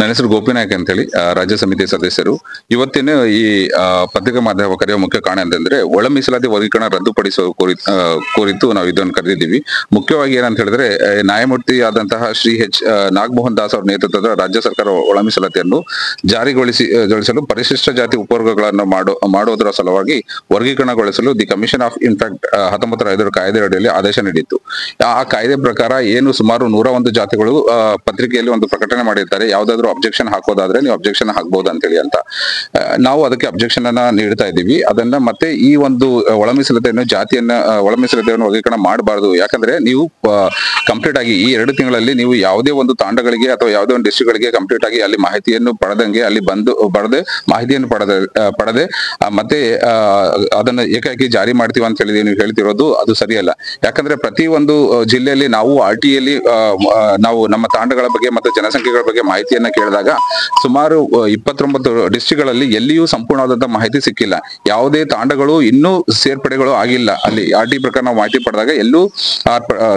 ನನ್ನ ಹೆಸರು ಗೋಪಿನಾಯಕ್ ಅಂತೇಳಿ ರಾಜ್ಯ ಸಮಿತಿ ಸದಸ್ಯರು. ಇವತ್ತಿನ ಈ ಪತ್ರಿಕಾ ಮಾಧ್ಯಮ ಕರೆಯುವ ಮುಖ್ಯ ಕಾರಣ ಅಂತಂದ್ರೆ ಒಳ ಮೀಸಲಾತಿ ವರ್ಗೀಕರಣ ರದ್ದುಪಡಿಸುವ ಕುರಿತು ನಾವು ಇದನ್ನು ಕರೆದಿದ್ದೀವಿ. ಮುಖ್ಯವಾಗಿ ಏನಂತ ಹೇಳಿದ್ರೆ ನ್ಯಾಯಮೂರ್ತಿ ಆದಂತಹ ಶ್ರೀ ನಾಗಮೋಹನ್ ದಾಸ್ ಅವರ ನೇತೃತ್ವದ ರಾಜ್ಯ ಸರ್ಕಾರ ಒಳ ಮೀಸಲಾತಿಯನ್ನು ಜಾರಿಗೊಳಿಸಲು ಪರಿಶಿಷ್ಟ ಜಾತಿ ಉಪವರ್ಗಗಳನ್ನು ಮಾಡುವುದರ ಸಲುವಾಗಿ ವರ್ಗೀಕರಣಗೊಳಿಸಲು ದಿ ಕಮಿಷನ್ ಆಫ್ ಇನ್ಫ್ಯಾಕ್ಟ್ 1905 ಕಾಯ್ದೆ ಅಡಿಯಲ್ಲಿ ಆದೇಶ ನೀಡಿತ್ತು. ಆ ಕಾಯ್ದೆ ಪ್ರಕಾರ ಏನು ಸುಮಾರು 101 ಜಾತಿಗಳು ಪತ್ರಿಕೆಯಲ್ಲಿ ಒಂದು ಪ್ರಕಟಣೆ ಮಾಡಿರ್ತಾರೆ, ಯಾವ್ದಾದ್ರು ಅಬ್ಜೆಕ್ಷನ್ ಹಾಕೋದಾದ್ರೆ ನೀವು ಅಬ್ಜೆಕ್ಷನ್ ಹಾಕ್ಬಹುದು ಅಂತೇಳಿ ಅಂತ. ನಾವು ಅದಕ್ಕೆ ಅಬ್ಜೆಕ್ಷನ್ ಅನ್ನ ನೀಡ್ತಾ ಇದ್ದೀವಿ. ಅದನ್ನ ಮತ್ತೆ ಈ ಒಂದು ಒಳ ಮೀಸಲಾತಿಯನ್ನು ಒಳ ಮೀಸಲಾತಿಯನ್ನು ವರ್ಗೀಕರಣ ಮಾಡಬಾರದು. ಯಾಕಂದ್ರೆ ನೀವು ಕಂಪ್ಲೀಟ್ ಆಗಿ ಈ 2 ತಿಂಗಳಲ್ಲಿ ನೀವು ಯಾವುದೇ ಒಂದು ತಾಂಡಗಳಿಗೆ ಅಥವಾ ಯಾವುದೇ ಒಂದು ಡಿಸ್ಟ್ರಿಕ್ಟ್ ಗಳಿಗೆ ಕಂಪ್ಲೀಟ್ ಆಗಿ ಅಲ್ಲಿ ಮಾಹಿತಿಯನ್ನು ಪಡೆದಂಗೆ ಅಲ್ಲಿ ಮಾಹಿತಿಯನ್ನು ಪಡೆದೆ ಮತ್ತೆ ಅದನ್ನ ಏಕಾಏಕಿ ಜಾರಿ ಮಾಡ್ತೀವಿ ಅಂತ ಹೇಳಿ ನೀವು ಹೇಳ್ತಿರೋದು ಅದು ಸರಿಯಲ್ಲ. ಯಾಕಂದ್ರೆ ಪ್ರತಿ ಒಂದು ಜಿಲ್ಲೆಯಲ್ಲಿ ನಾವು RTಯಲ್ಲಿ ನಾವು ನಮ್ಮ ತಾಂಡಗಳ ಬಗ್ಗೆ ಮತ್ತು ಜನಸಂಖ್ಯೆಗಳ ಬಗ್ಗೆ ಮಾಹಿತಿಯನ್ನ ಕೇಳಿದಾಗ ಸುಮಾರು 29 ಡಿಸ್ಟ್ರಿಕ್ಟ್ಗಳಲ್ಲಿ ಎಲ್ಲಿಯೂ ಸಂಪೂರ್ಣವಾದಂತಹ ಮಾಹಿತಿ ಸಿಕ್ಕಿಲ್ಲ. ಯಾವುದೇ ತಾಂಡಗಳು ಇನ್ನೂ ಸೇರ್ಪಡೆಗಳು ಆಗಿಲ್ಲ. ಅಲ್ಲಿ RT ಪ್ರಕಾರ ನಾವು ಮಾಹಿತಿ ಪಡೆದಾಗ ಎಲ್ಲೂ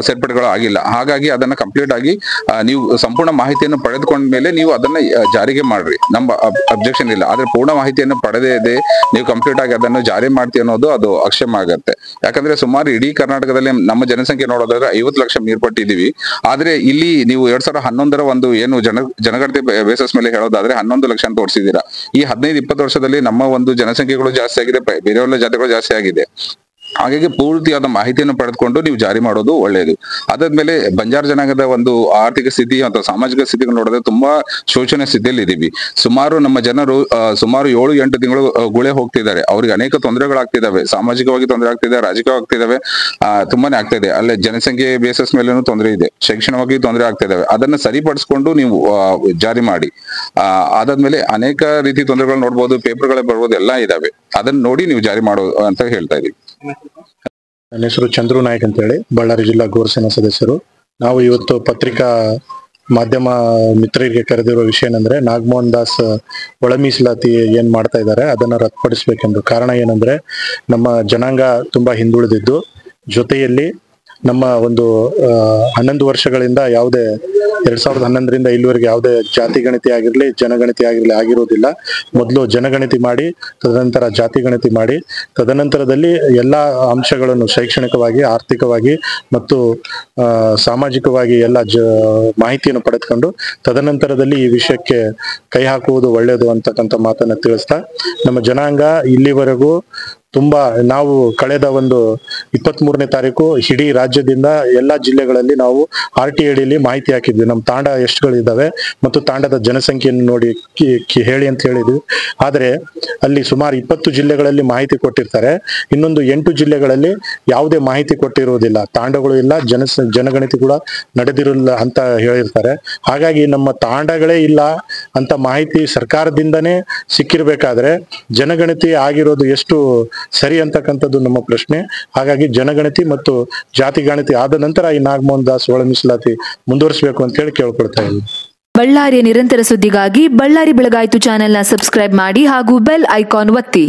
ಸೇರ್ಪಡೆಗಳು ಆಗಿಲ್ಲ. ಹಾಗಾಗಿ ಅದನ್ನ ಕಂಪ್ಲೀಟ್ ಆಗಿ ನೀವು ಸಂಪೂರ್ಣ ಮಾಹಿತಿಯನ್ನು ಪಡೆದುಕೊಂಡ ಮೇಲೆ ನೀವು ಅದನ್ನ ಜಾರಿಗೆ ಮಾಡ್ರಿ, ನಮ್ಮ ಅಬ್ಜೆಕ್ಷನ್ ಇಲ್ಲ. ಆದ್ರೆ ಪೂರ್ಣ ಮಾಹಿತಿಯನ್ನು ಪಡೆದೇ ಇದೆ ನೀವು ಕಂಪ್ಲೀಟ್ ಆಗಿ ಅದನ್ನು ಜಾರಿ ಮಾಡ್ತೀವಿ ಅನ್ನೋದು ಅದು ಅಕ್ಷಮ್ಯ ಆಗತ್ತೆ. ಯಾಕಂದ್ರೆ ಸುಮಾರು ಇಡೀ ಕರ್ನಾಟಕದಲ್ಲಿ ನಮ್ಮ ಜನಸಂಖ್ಯೆ ನೋಡೋದಾದ್ರೆ 50 ಲಕ್ಷ ಮೀರ್ಪಟ್ಟಿದೀವಿ. ಆದ್ರೆ ಇಲ್ಲಿ ನೀವು 2011ರ ಒಂದು ಏನು ಜನಗಣತಿ ಬೇಸಸ್ ಮೇಲೆ ಹೇಳೋದಾದ್ರೆ 11 ಲಕ್ಷ ಅಂತ ತೋರಿಸಿದೀರಾ. ಈ 15-20 ವರ್ಷದಲ್ಲಿ ನಮ್ಮ ಒಂದು ಜನಸಂಖ್ಯೆಗಳು ಜಾಸ್ತಿ ಆಗಿದೆ, ಬೇರೆಯವರ ಜಾತಿಗಳು ಜಾಸ್ತಿ ಆಗಿದೆ. ಹಾಗಾಗಿ ಪೂರ್ತಿಯಾದ ಮಾಹಿತಿಯನ್ನು ಪಡೆದುಕೊಂಡು ನೀವು ಜಾರಿ ಮಾಡೋದು ಒಳ್ಳೆಯದು. ಅದಾದ್ಮೇಲೆ ಬಂಜಾರ ಜನಾಂಗದ ಒಂದು ಆರ್ಥಿಕ ಸ್ಥಿತಿ ಅಥವಾ ಸಾಮಾಜಿಕ ಸ್ಥಿತಿ ನೋಡಿದ್ರೆ ತುಂಬಾ ಶೋಚನೀಯ ಸ್ಥಿತಿಯಲ್ಲಿ ಇದೀವಿ. ಸುಮಾರು ನಮ್ಮ ಜನರು ಸುಮಾರು 7-8 ತಿಂಗಳು ಗುಳೆ ಹೋಗ್ತಿದ್ದಾರೆ. ಅವ್ರಿಗೆ ಅನೇಕ ತೊಂದರೆಗಳಾಗ್ತಿದಾವೆ, ಸಾಮಾಜಿಕವಾಗಿ ತೊಂದರೆ ಆಗ್ತಿದೆ, ರಾಜಕೀಯವಾಗಿ ಆಗ್ತಿದಾವೆ, ತುಂಬಾನೇ ಆಗ್ತಾ ಇದೆ. ಅಲ್ಲೇ ಜನಸಂಖ್ಯೆ ಬೇಸಸ್ ಮೇಲೇನು ತೊಂದರೆ ಇದೆ, ಶೈಕ್ಷಣಿಕವಾಗಿ ತೊಂದರೆ ಆಗ್ತಿದಾವೆ. ಅದನ್ನ ಸರಿಪಡಿಸ್ಕೊಂಡು ನೀವು ಜಾರಿ ಮಾಡಿ. ಅದಾದ್ಮೇಲೆ ಅನೇಕ ರೀತಿ ತೊಂದರೆಗಳು ನೋಡ್ಬೋದು, ಪೇಪರ್ಗಳೇ ಬರ್ಬೋದು, ಎಲ್ಲ ಇದಾವೆ. ಅದನ್ನ ನೋಡಿ ನೀವು ಜಾರಿ ಮಾಡೋ ಅಂತ ಹೇಳ್ತಾ ಇದೀವಿ. ನನ್ನ ಹೆಸರು ಚಂದ್ರು ನಾಯಕ್ ಅಂತ ಹೇಳಿ, ಬಳ್ಳಾರಿ ಜಿಲ್ಲಾ ಗೋರ್ಸೇನಾ ಸದಸ್ಯರು. ನಾವು ಇವತ್ತು ಪತ್ರಿಕಾ ಮಾಧ್ಯಮ ಮಿತ್ರರಿಗೆ ಕರೆದಿರುವ ವಿಷಯ ಏನಂದ್ರೆ ನಾಗಮೋಹನ್ ದಾಸ್ ಒಳ ಮೀಸಲಾತಿ ಏನ್ ಮಾಡ್ತಾ ಇದ್ದಾರೆ ಅದನ್ನ ರದ್ದುಪಡಿಸಬೇಕೆಂದು. ಕಾರಣ ಏನಂದ್ರೆ ನಮ್ಮ ಜನಾಂಗ ತುಂಬಾ ಹಿಂದುಳಿದಿದ್ದು, ಜೊತೆಯಲ್ಲಿ ನಮ್ಮ ಒಂದು 11 ವರ್ಷಗಳಿಂದ ಯಾವುದೇ 2011ರಿಂದ ಇಲ್ಲಿವರೆಗೆ ಯಾವುದೇ ಜಾತಿ ಗಣತಿ ಆಗಿರ್ಲಿ ಜನಗಣತಿ ಆಗಿರ್ಲಿ ಆಗಿರೋದಿಲ್ಲ. ಮೊದಲು ಜನಗಣತಿ ಮಾಡಿ ತದನಂತರ ಜಾತಿ ಗಣತಿ ಮಾಡಿ ತದನಂತರದಲ್ಲಿ ಎಲ್ಲಾ ಅಂಶಗಳನ್ನು ಶೈಕ್ಷಣಿಕವಾಗಿ, ಆರ್ಥಿಕವಾಗಿ ಮತ್ತು ಸಾಮಾಜಿಕವಾಗಿ ಎಲ್ಲ ಮಾಹಿತಿಯನ್ನು ಪಡೆದುಕೊಂಡು ತದನಂತರದಲ್ಲಿ ಈ ವಿಷಯಕ್ಕೆ ಕೈ ಹಾಕುವುದು ಒಳ್ಳೆಯದು ಅಂತಕ್ಕಂಥ ಮಾತನ್ನ ತಿಳಿಸ್ತಾ, ನಮ್ಮ ಜನಾಂಗ ಇಲ್ಲಿವರೆಗೂ ತುಂಬಾ ನಾವು ಕಳೆದ ಒಂದು 23ನೇ ತಾರೀಕು ಇಡೀ ರಾಜ್ಯದಿಂದ ಎಲ್ಲಾ ಜಿಲ್ಲೆಗಳಲ್ಲಿ ನಾವು RT ಅಡಿಯಲ್ಲಿ ಮಾಹಿತಿ ಹಾಕಿದ್ವಿ. ನಮ್ಮ ತಾಂಡ ಎಷ್ಟುಗಳಿದ್ದಾವೆ ಮತ್ತು ತಾಂಡದ ಜನಸಂಖ್ಯೆಯನ್ನು ನೋಡಿ ಹೇಳಿ ಅಂತ ಹೇಳಿದ್ವಿ. ಆದ್ರೆ ಅಲ್ಲಿ ಸುಮಾರು 20 ಜಿಲ್ಲೆಗಳಲ್ಲಿ ಮಾಹಿತಿ ಕೊಟ್ಟಿರ್ತಾರೆ, ಇನ್ನೊಂದು 8 ಜಿಲ್ಲೆಗಳಲ್ಲಿ ಯಾವುದೇ ಮಾಹಿತಿ ಕೊಟ್ಟಿರುವುದಿಲ್ಲ, ತಾಂಡಗಳು ಇಲ್ಲ, ಜನಗಣತಿ ಕೂಡ ನಡೆದಿರಲಿಲ್ಲ ಅಂತ ಹೇಳಿರ್ತಾರೆ. ಹಾಗಾಗಿ ನಮ್ಮ ತಾಂಡಗಳೇ ಇಲ್ಲ ಅಂತ ಮಾಹಿತಿ ಸರ್ಕಾರದಿಂದನೇ ಸಿಕ್ಕಿರ್ಬೇಕಾದ್ರೆ ಜನಗಣತಿ ಆಗಿರೋದು ಎಷ್ಟು ಸರಿ ಅಂತಕ್ಕಂಥದ್ದು ನಮ್ಮ ಪ್ರಶ್ನೆ. ಹಾಗಾಗಿ ಜನಗಣತಿ ಮತ್ತು ಜಾತಿ ಗಣತಿ ಆದ ನಂತರ ಈ ನಾಗಮೋಹನ್ ದಾಸ್ ಒಳ ಮೀಸಲಾತಿ ಮುಂದುವರಿಸಬೇಕು ಅಂತ ಹೇಳಿ ಕೇಳ್ಕೊಳ್ತಾ ಇದ್ದೀವಿ. ಬಳ್ಳಾರಿಯ ನಿರಂತರ ಸುದ್ದಿಗಾಗಿ ಬಳ್ಳಾರಿ ಬೆಳಗಾಯಿತು ಚಾನೆಲ್ನ ಸಬ್ಸ್ಕ್ರೈಬ್ ಮಾಡಿ ಹಾಗೂ ಬೆಲ್ ಐಕಾನ್ ಒತ್ತಿ.